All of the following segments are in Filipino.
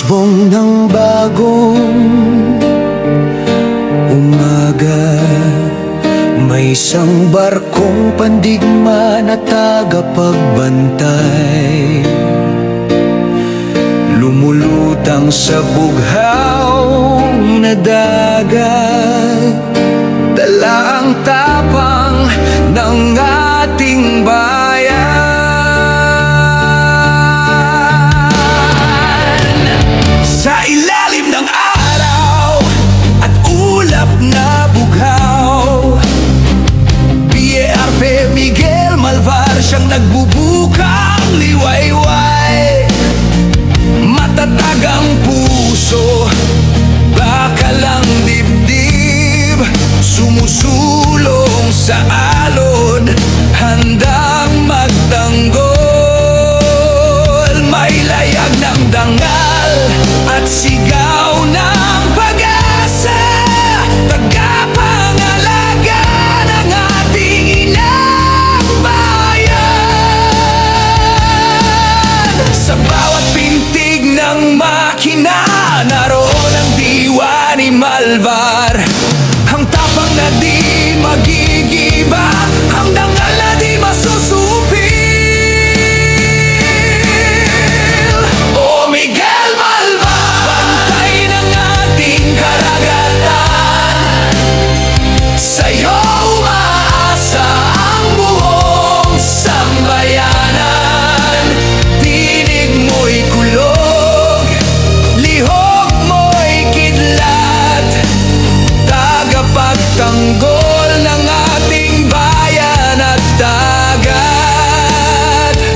Usbong ng bagong umaga, may isang barkong pandigma na tagapagbantay, lumulutang sa bughaw na dagat, dala ang tapang ng ating bayan. Sa ilalim ng araw at ulap na bughaw, PARP Miguel Malvar siyang nagbubukang liwayway. Matatag ang puso, bakal ang dibdib, sumusulong sa alon, handang magtanggol. May layag ng dangal at sigaw ng pag-asa, tagapangalaga ng ating inang bayan. Sa bawat pintig ng makina, naroon ang diwa ni Malvar, ang tapang na di magigiba, ang dangal na di masusupil. O Miguel Malvar, bantay ng ating karagatan, sa'yo umaasa ang buong sambayanan. Tinig mo'y kulog, lihok mo'y kidlat, tagapagtanggol ng ating bayan at dagat.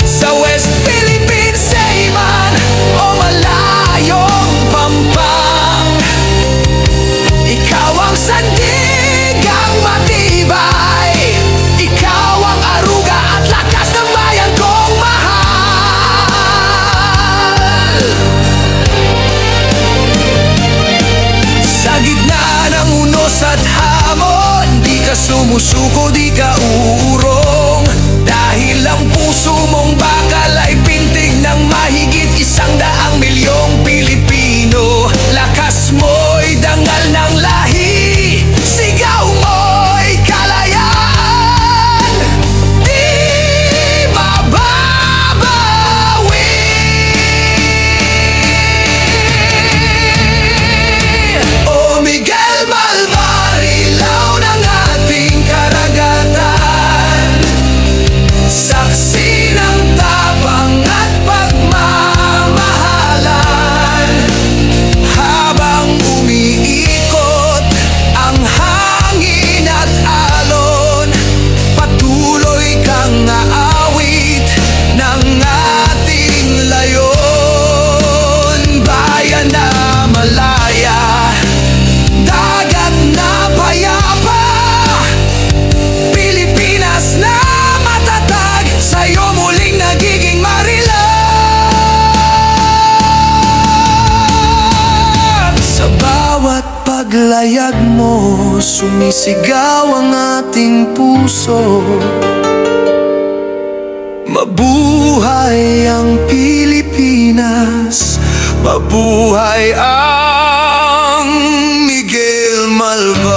Sa West Philippines ay man o malayong pampang, ikaw ang sandig, ang matibay, ikaw ang aruga at lakas ng bayan kong mahal. Sa gitna ng unos at hamon, di ka sumusuko, di ka uurong, dahil ang puso mong bakal ay pintig ng mahigit 100,000,000 Pilipino. Lakas mo'y dangal ng lahi, sigaw mo'y kalayaan, di mababawi. O Miguel Malvar, ilaw ng ating karagatan, saksi ng tapang at pagmamahalan. Habang umiikot ang hangin at alon, patuloy kang aawit ng ating layon. Bayan na malaya, dagat na payapa, Pilipinas na matatag, sa'yo muling nagiging Marilag. Sa bawat paglayag mo, sumisigaw ang ating puso. Mabuhay ang Pilipinas, mabuhay ang Miguel Malvar.